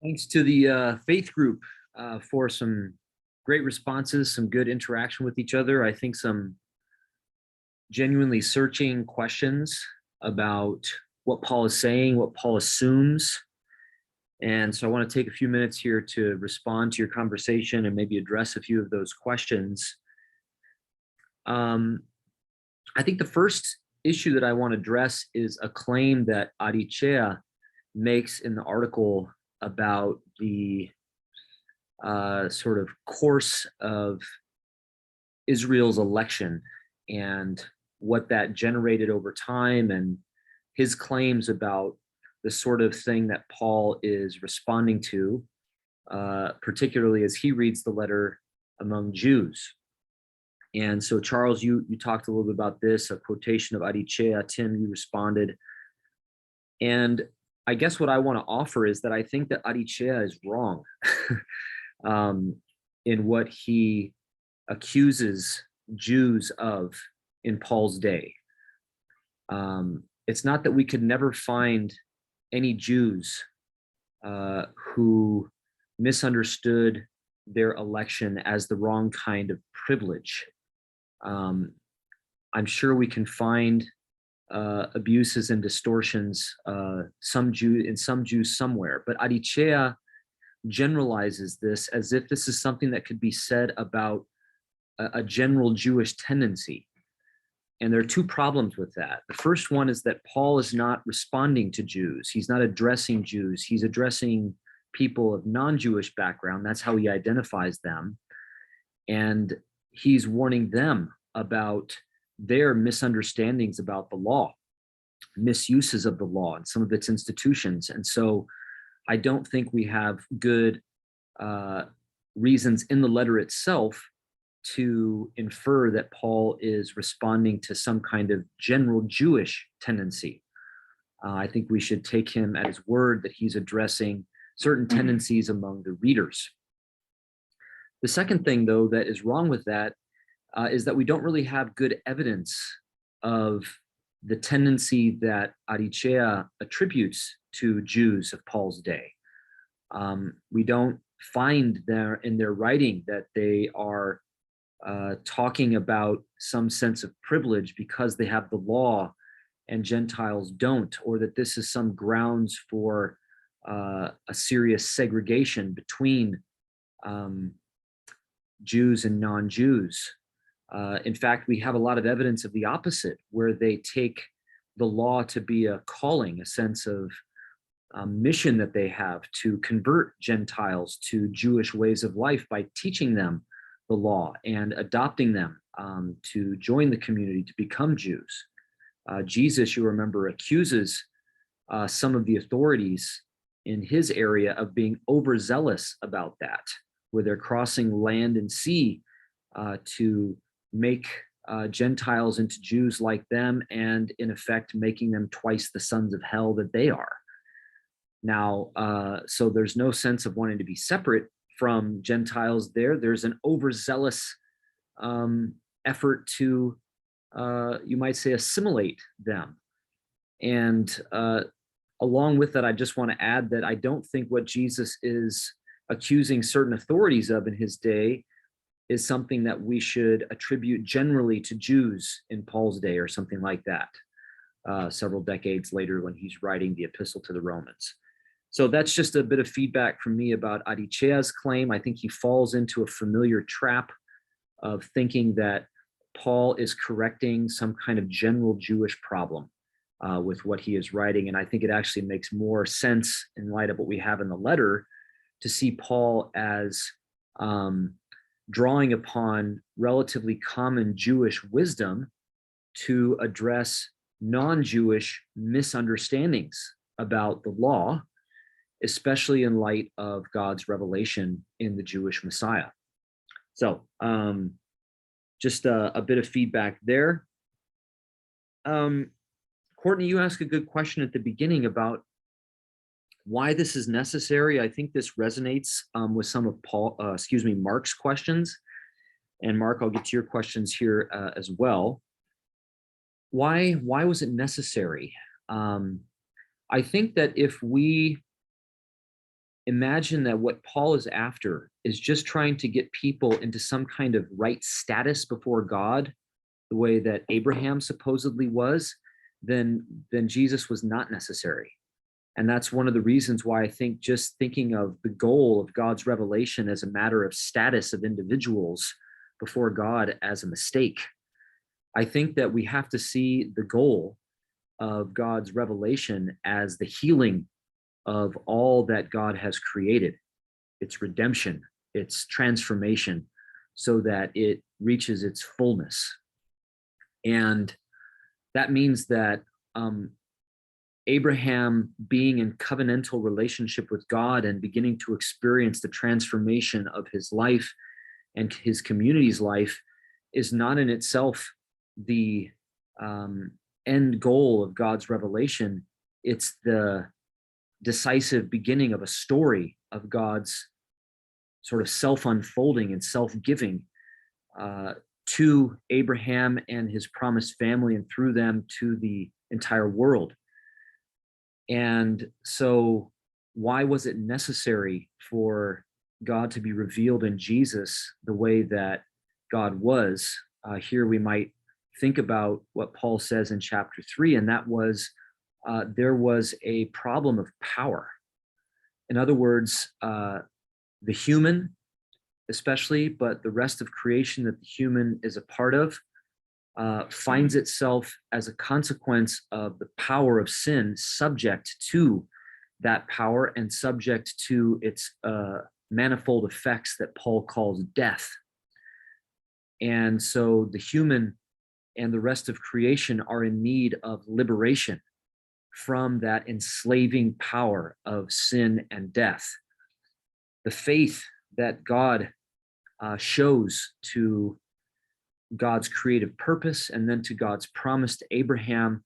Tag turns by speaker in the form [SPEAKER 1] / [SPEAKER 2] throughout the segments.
[SPEAKER 1] Thanks to the faith group for some great responses, some good interaction with each other. I think some genuinely searching questions about what Paul is saying, what Paul assumes. And so I want to take a few minutes here to respond to your conversation and maybe address a few of those questions. I think the first issue that I want to address is a claim that Arichea makes in the article about the sort of course of Israel's election and what that generated over time, and his claims about the sort of thing that Paul is responding to, particularly as he reads the letter among Jews. And so, Charles, you talked a little bit about this, a quotation of Arichea. Tim, you responded. And I guess what I want to offer is that I think that Arichea is wrong in what he accuses Jews of in Paul's day. It's not that we could never find any Jews who misunderstood their election as the wrong kind of privilege. I'm sure we can find abuses and distortions in some Jews somewhere, but Arichea generalizes this as if this is something that could be said about a general Jewish tendency. And there are two problems with that. The first one is that Paul is not responding to Jews. He's not addressing Jews. He's addressing people of non-Jewish background. That's how he identifies them. And he's warning them about their misunderstandings about the law, misuses of the law and some of its institutions. And so I don't think we have good reasons in the letter itself to infer that Paul is responding to some kind of general Jewish tendency. I think we should take him at his word that he's addressing certain tendencies among the readers. The second thing, though, that is wrong with that is that we don't really have good evidence of the tendency that Arichea attributes to Jews of Paul's day. We don't find there in their writing that they are talking about some sense of privilege because they have the law and Gentiles don't, or that this is some grounds for a serious segregation between Jews and non-Jews. In fact, we have a lot of evidence of the opposite, where they take the law to be a calling, a sense of mission that they have to convert Gentiles to Jewish ways of life by teaching them the law and adopting them to join the community, to become Jews. Jesus, you remember, accuses some of the authorities in his area of being overzealous about that, where they're crossing land and sea to make Gentiles into Jews like them, and in effect making them twice the sons of hell that they are. Now, so there's no sense of wanting to be separate from Gentiles there. There's an overzealous effort to, you might say, assimilate them. And along with that, I just want to add that I don't think what Jesus is accusing certain authorities of in his day is something that we should attribute generally to Jews in Paul's day or something like that, several decades later when he's writing the epistle to the Romans. So that's just a bit of feedback from me about Arichea's claim. I think he falls into a familiar trap of thinking that Paul is correcting some kind of general Jewish problem with what he is writing. And I think it actually makes more sense in light of what we have in the letter to see Paul as drawing upon relatively common Jewish wisdom to address non-Jewish misunderstandings about the law, especially in light of God's revelation in the Jewish Messiah. So just a bit of feedback there. Courtney, you asked a good question at the beginning about why this is necessary. I think this resonates with some of Mark's questions. And Mark, I'll get to your questions here as well. Why was it necessary? I think that if we imagine that what Paul is after is just trying to get people into some kind of right status before God, the way that Abraham supposedly was, then Jesus was not necessary. And that's one of the reasons why I think just thinking of the goal of God's revelation as a matter of status of individuals before God as a mistake. I think that we have to see the goal of God's revelation as the healing of all that God has created, its redemption, its transformation, so that it reaches its fullness. And that means that Abraham being in covenantal relationship with God and beginning to experience the transformation of his life and his community's life is not in itself the end goal of God's revelation. It's the decisive beginning of a story of God's sort of self-unfolding and self-giving to Abraham and his promised family, and through them to the entire world. And so why was it necessary for God to be revealed in Jesus the way that God was? Here we might think about what Paul says in chapter 3, and that was there was a problem of power. In other words, the human especially, but the rest of creation that the human is a part of, finds itself as a consequence of the power of sin subject to that power and subject to its manifold effects that Paul calls death. And so the human and the rest of creation are in need of liberation from that enslaving power of sin and death. The faith that God shows to God's creative purpose and then to God's promise to Abraham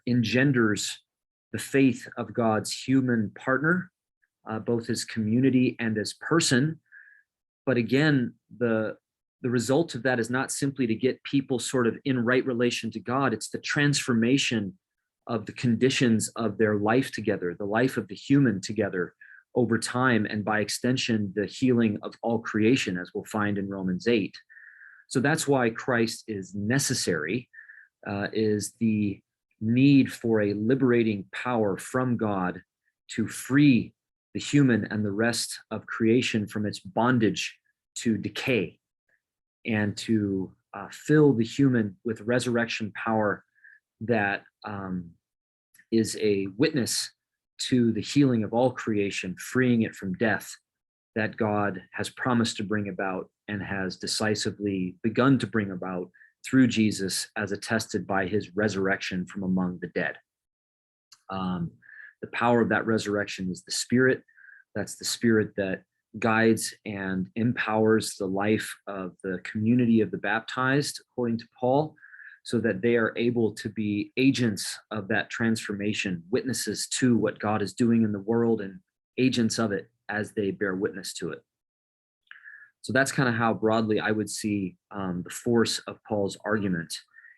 [SPEAKER 1] engenders the faith of God's human partner, both as community and as person. But again, the result of that is not simply to get people sort of in right relation to God. It's the transformation of the conditions of their life together, the life of the human together over time, and by extension, the healing of all creation, as we'll find in Romans 8. So that's why Christ is necessary, is the need for a liberating power from God to free the human and the rest of creation from its bondage to decay, and to fill the human with resurrection power that is a witness to the healing of all creation, freeing it from death, that God has promised to bring about and has decisively begun to bring about through Jesus, as attested by his resurrection from among the dead. The power of that resurrection is the Spirit. That's the Spirit that guides and empowers the life of the community of the baptized, according to Paul, so that they are able to be agents of that transformation, witnesses to what God is doing in the world, and agents of it as they bear witness to it. So that's kind of how broadly I would see the force of Paul's argument.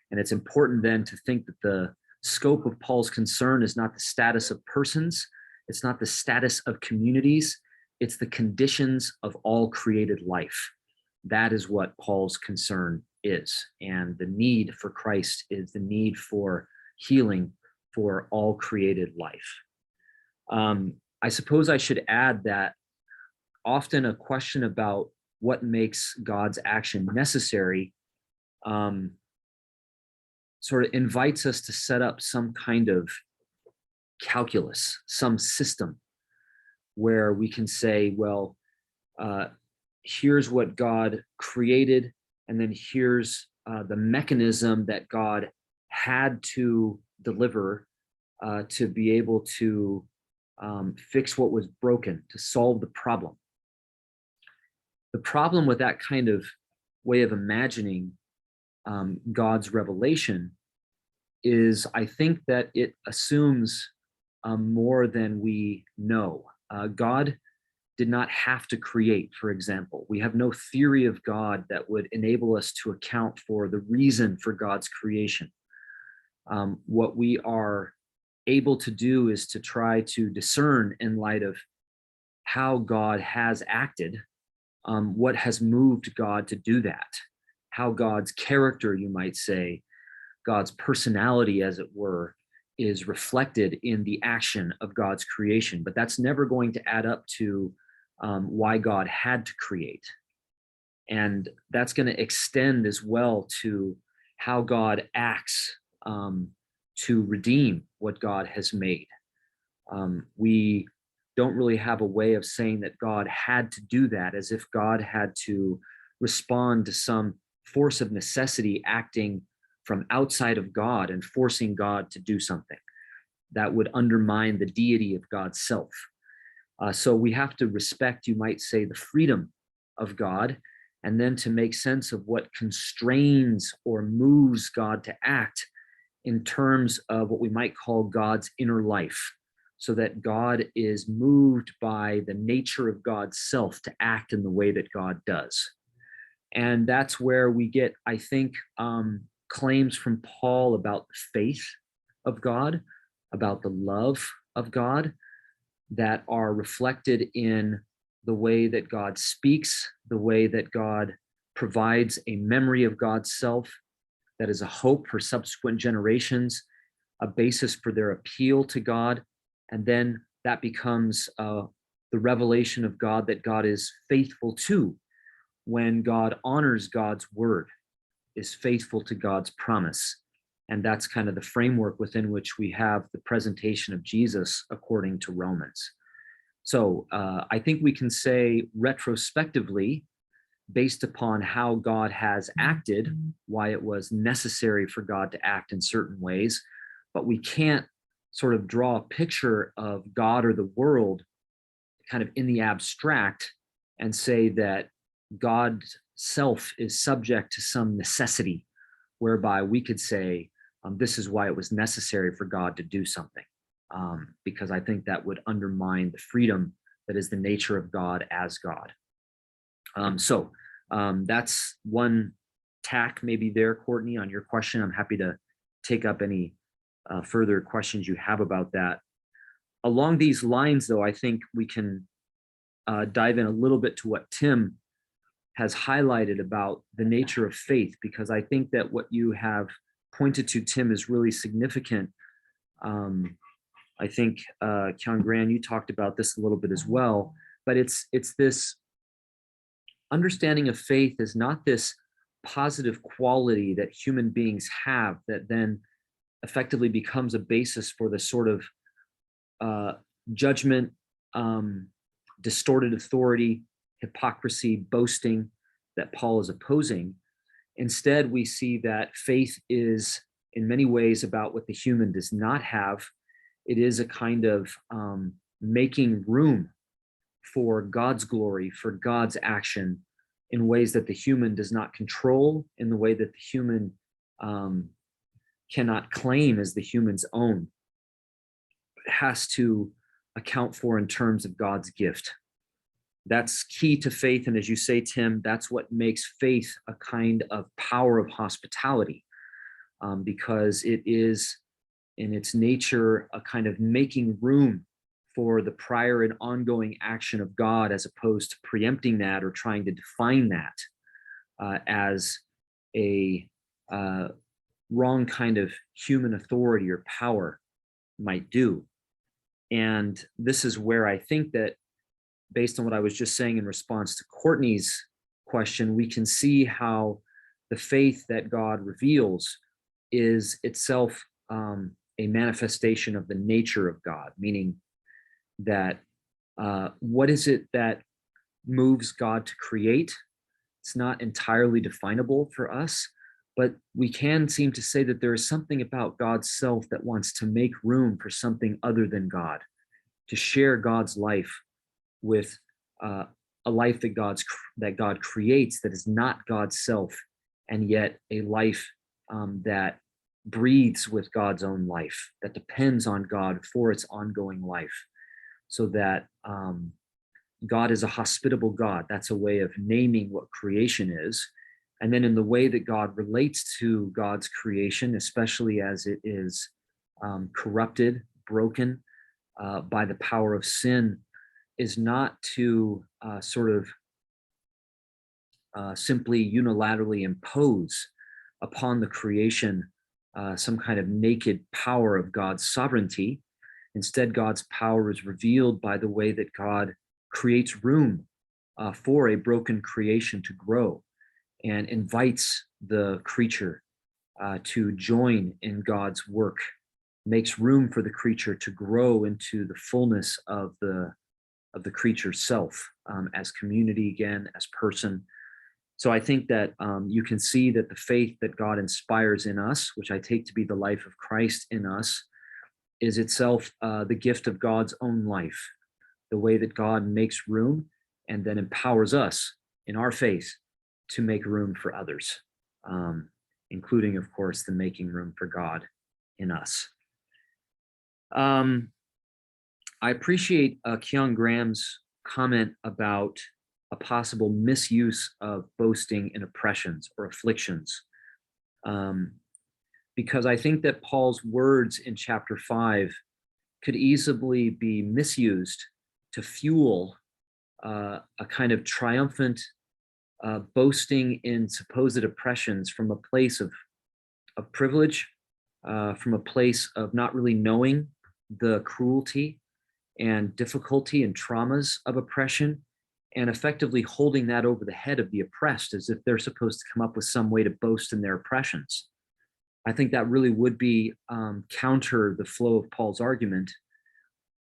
[SPEAKER 1] And it's important then to think that the scope of Paul's concern is not the status of persons, it's not the status of communities, it's the conditions of all created life. That is what Paul's concern is. And the need for Christ is the need for healing for all created life. I suppose I should add that often a question about what makes God's action necessary sort of invites us to set up some kind of calculus, some system where we can say, well, here's what God created, and then here's the mechanism that God had to deliver to be able to fix what was broken, to solve the problem. The problem with that kind of way of imagining God's revelation is, I think, that it assumes more than we know. God did not have to create, for example. We have no theory of God that would enable us to account for the reason for God's creation. What we are able to do is to try to discern, in light of how God has acted, what has moved God to do that, how God's character, you might say, God's personality, as it were, is reflected in the action of God's creation. But that's never going to add up to why God had to create. And that's going to extend as well to how God acts to redeem what God has made. We don't really have a way of saying that God had to do that, as if God had to respond to some force of necessity acting from outside of God and forcing God to do something that would undermine the deity of God's self. So we have to respect, you might say, the freedom of God, and then to make sense of what constrains or moves God to act in terms of what we might call God's inner life, so that God is moved by the nature of God's self to act in the way that God does. And that's where we get, I think, claims from Paul about the faith of God, about the love of God, that are reflected in the way that God speaks, the way that God provides a memory of God's self that is a hope for subsequent generations, a basis for their appeal to God. And then that becomes the revelation of God that God is faithful to, when God honors God's word, is faithful to God's promise. And that's kind of the framework within which we have the presentation of Jesus according to Romans. So I think we can say retrospectively, based upon how God has acted, why it was necessary for God to act in certain ways, but we can't sort of draw a picture of God or the world kind of in the abstract and say that God's self is subject to some necessity whereby we could say, this is why it was necessary for God to do something. Because I think that would undermine the freedom that is the nature of God as God. So that's one tack maybe there, Courtney, on your question. I'm happy to take up any further questions you have about that. Along these lines, though, I think we can dive in a little bit to what Tim has highlighted about the nature of faith, because I think that what you have pointed to, Tim, is really significant. I think, Kyan Gran, you talked about this a little bit as well, but it's this understanding of faith is not this positive quality that human beings have that then effectively becomes a basis for the sort of judgment, distorted authority, hypocrisy, boasting that Paul is opposing. Instead, we see that faith is in many ways about what the human does not have. It is a kind of making room for God's glory, for God's action in ways that the human does not control, in the way that the human cannot claim as the human's own. It has to account for in terms of God's gift. That's key to faith. And as you say, Tim, that's what makes faith a kind of power of hospitality, because it is in its nature a kind of making room for the prior and ongoing action of God, as opposed to preempting that or trying to define that as a wrong kind of human authority or power might do. And this is where I think that, based on what I was just saying in response to Courtney's question, we can see how the faith that God reveals is itself a manifestation of the nature of God, meaning that what is it that moves God to create? It's not entirely definable for us, but we can seem to say that there is something about God's self that wants to make room for something other than God, to share God's life with a life that God creates that is not God's self, and yet a life that breathes with God's own life, that depends on God for its ongoing life. So that God is a hospitable God. That's a way of naming what creation is. And then in the way that God relates to God's creation, especially as it is corrupted, broken by the power of sin, is not to sort of simply unilaterally impose upon the creation some kind of naked power of God's sovereignty. Instead, God's power is revealed by the way that God creates room for a broken creation to grow and invites the creature to join in God's work, makes room for the creature to grow into the fullness of the creature's self, as community again, as person. So I think that you can see that the faith that God inspires in us, which I take to be the life of Christ in us, is itself the gift of God's own life, the way that God makes room and then empowers us in our faith to make room for others, including, of course, the making room for God in us. I appreciate Keon Graham's comment about a possible misuse of boasting in oppressions or afflictions, because I think that Paul's words in chapter 5 could easily be misused to fuel a kind of triumphant boasting in supposed oppressions from a place of privilege, from a place of not really knowing the cruelty and difficulty and traumas of oppression, and effectively holding that over the head of the oppressed as if they're supposed to come up with some way to boast in their oppressions. I think that really would be counter the flow of Paul's argument,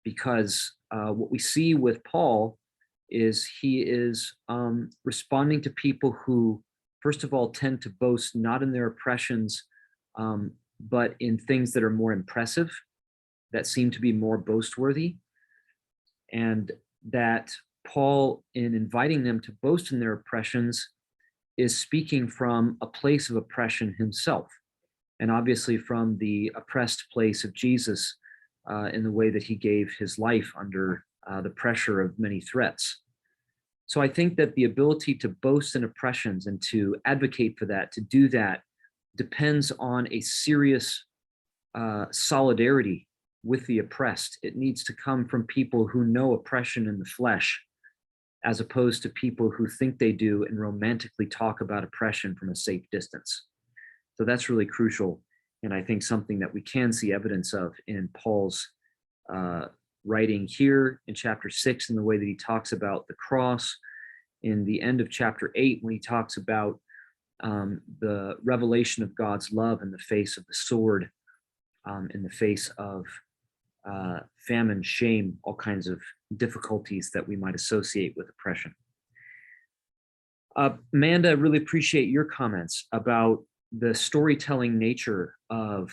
[SPEAKER 1] because what we see with Paul is he is responding to people who, first of all, tend to boast not in their oppressions, but in things that are more impressive, that seem to be more boastworthy. And that Paul, in inviting them to boast in their oppressions, is speaking from a place of oppression himself, and obviously from the oppressed place of Jesus in the way that he gave his life under the pressure of many threats. So I think that the ability to boast in oppressions and to advocate for that, to do that, depends on a serious solidarity with the oppressed. It needs to come from people who know oppression in the flesh, as opposed to people who think they do and romantically talk about oppression from a safe distance. So that's really crucial, and I think something that we can see evidence of in Paul's writing here in chapter 6, in the way that he talks about the cross, in the end of chapter 8, when he talks about the revelation of God's love in the face of the sword, in the face of famine, shame, all kinds of difficulties that we might associate with oppression. Amanda, I really appreciate your comments about the storytelling nature of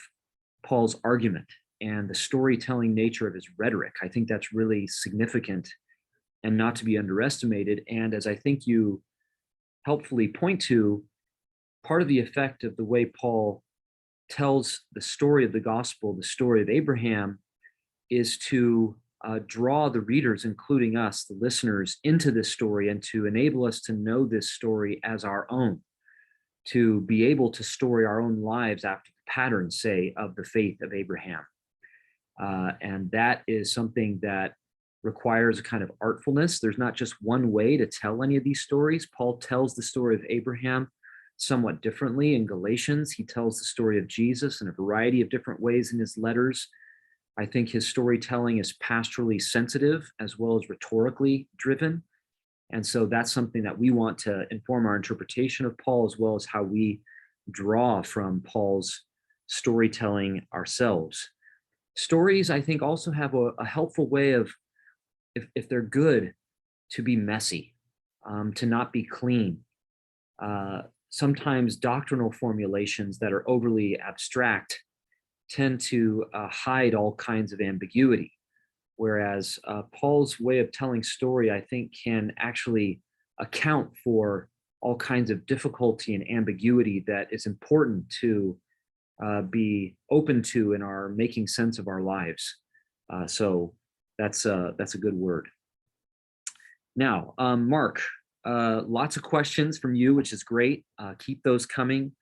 [SPEAKER 1] Paul's argument and the storytelling nature of his rhetoric. I think that's really significant and not to be underestimated. And as I think you helpfully point to, part of the effect of the way Paul tells the story of the gospel, the story of Abraham, is to draw the readers, including us, the listeners, into this story and to enable us to know this story as our own, to be able to story our own lives after the pattern, say, of the faith of Abraham. And that is something that requires a kind of artfulness. There's not just one way to tell any of these stories. Paul tells the story of Abraham somewhat differently in Galatians. He tells the story of Jesus in a variety of different ways in his letters. I think his storytelling is pastorally sensitive as well as rhetorically driven. And so that's something that we want to inform our interpretation of Paul, as well as how we draw from Paul's storytelling ourselves. Stories, I think, also have a helpful way of, if they're good, to be messy, to not be clean. Sometimes doctrinal formulations that are overly abstract tend to hide all kinds of ambiguity, whereas Paul's way of telling story, I think, can actually account for all kinds of difficulty and ambiguity that is important to be open to in our making sense of our lives. So that's a good word. Now, Mark, lots of questions from you, which is great. Keep those coming.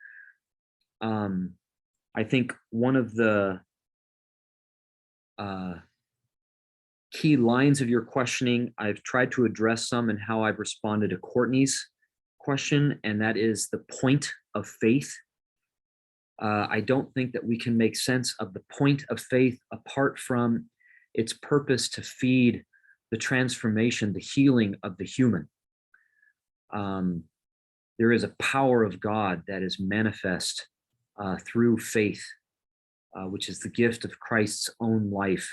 [SPEAKER 1] I think one of the key lines of your questioning. I've tried to address some in how I've responded to Courtney's question, and that is the point of faith. I don't think that we can make sense of the point of faith apart from its purpose to feed the transformation, the healing of the human. There is a power of God that is manifest through faith, which is the gift of Christ's own life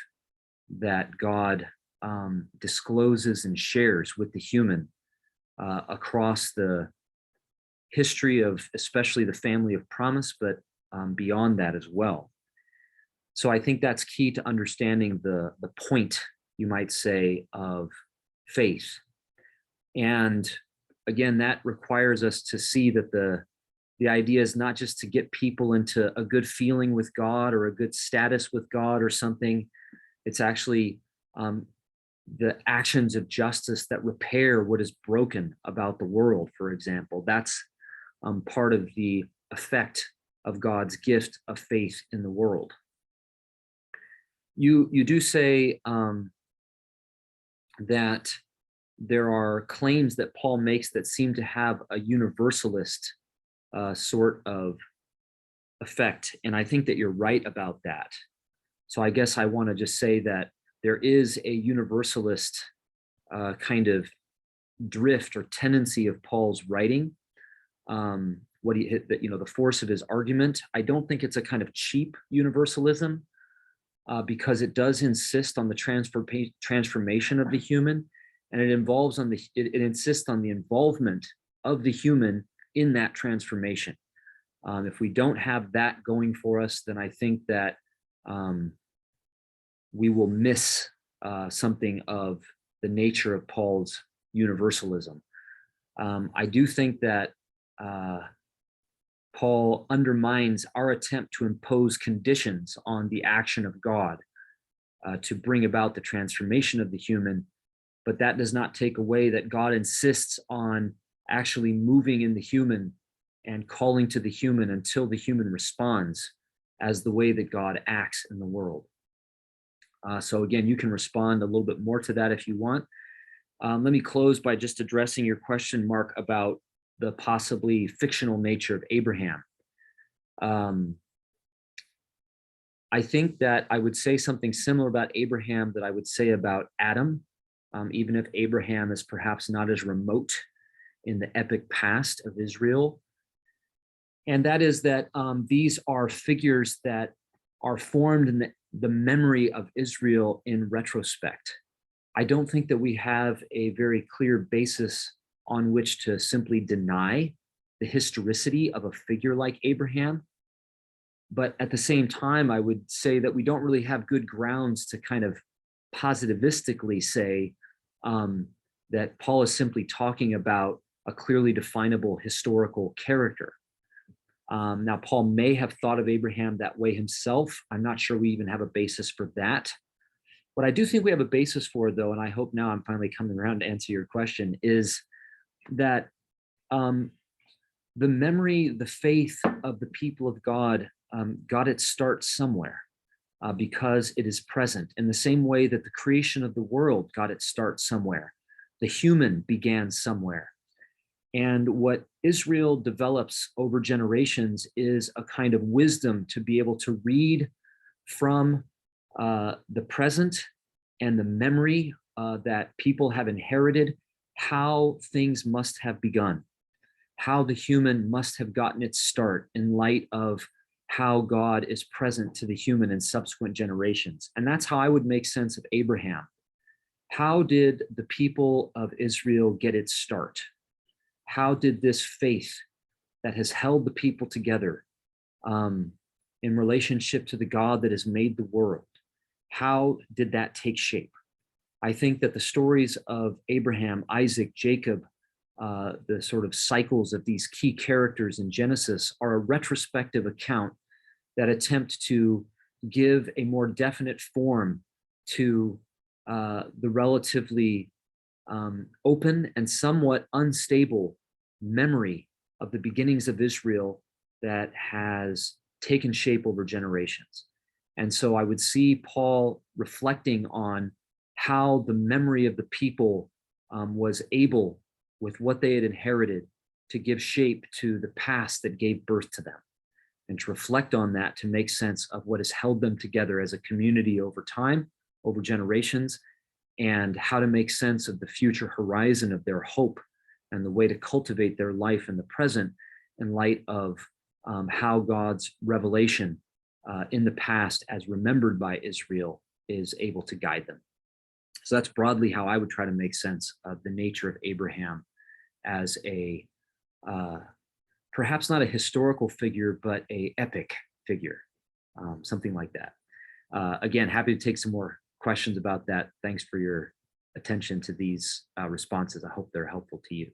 [SPEAKER 1] that God discloses and shares with the human across the history of especially the family of promise, but beyond that as well. So I think that's key to understanding the point, you might say, of faith. And again, that requires us to see that the idea is not just to get people into a good feeling with God or a good status with God or something. It's actually the actions of justice that repair what is broken about the world, for example. That's part of the effect of God's gift of faith in the world. You do say that there are claims that Paul makes that seem to have a universalist sort of effect. And I think that you're right about that. So I guess I want to just say that there is a universalist kind of drift or tendency of Paul's writing. The force of his argument. I don't think it's a kind of cheap universalism because it does insist on the transformation of the human, and it insists on the involvement of the human in that transformation. If we don't have that going for us, then I think that we will miss something of the nature of Paul's universalism. I do think that Paul undermines our attempt to impose conditions on the action of God to bring about the transformation of the human, but that does not take away that God insists on actually moving in the human and calling to the human until the human responds as the way that God acts in the world. So again, you can respond a little bit more to that if you want. Let me close by just addressing your question, Mark, about the possibly fictional nature of Abraham. I think that I would say something similar about Abraham that I would say about Adam, even if Abraham is perhaps not as remote in the epic past of Israel. And that is that these are figures that are formed in the memory of Israel in retrospect. I don't think that we have a very clear basis on which to simply deny the historicity of a figure like Abraham. But at the same time, I would say that we don't really have good grounds to kind of positivistically say that Paul is simply talking about a clearly definable historical character. Now, Paul may have thought of Abraham that way himself. I'm not sure we even have a basis for that. What I do think we have a basis for, though, and I hope now I'm finally coming around to answer your question, is that the memory, the faith of the people of God got its start somewhere because it is present in the same way that the creation of the world got its start somewhere. The human began somewhere. And what Israel develops over generations is a kind of wisdom to be able to read from the present and the memory that people have inherited, how things must have begun, how the human must have gotten its start in light of how God is present to the human in subsequent generations. And that's how I would make sense of Abraham. How did the people of Israel get its start? How did this faith that has held the people together in relationship to the God that has made the world, how did that take shape? I think that the stories of Abraham, Isaac, Jacob, the sort of cycles of these key characters in Genesis are a retrospective account that attempt to give a more definite form to the relatively open and somewhat unstable memory of the beginnings of Israel that has taken shape over generations. And so I would see Paul reflecting on how the memory of the people was able, with what they had inherited, to give shape to the past that gave birth to them, and to reflect on that to make sense of what has held them together as a community over time, over generations, and how to make sense of the future horizon of their hope and the way to cultivate their life in the present in light of how God's revelation in the past, as remembered by Israel, is able to guide them. So that's broadly how I would try to make sense of the nature of Abraham as a perhaps not a historical figure, but a epic figure, something like that. Again, happy to take some more questions about that. Thanks for your attention to these responses. I hope they're helpful to you.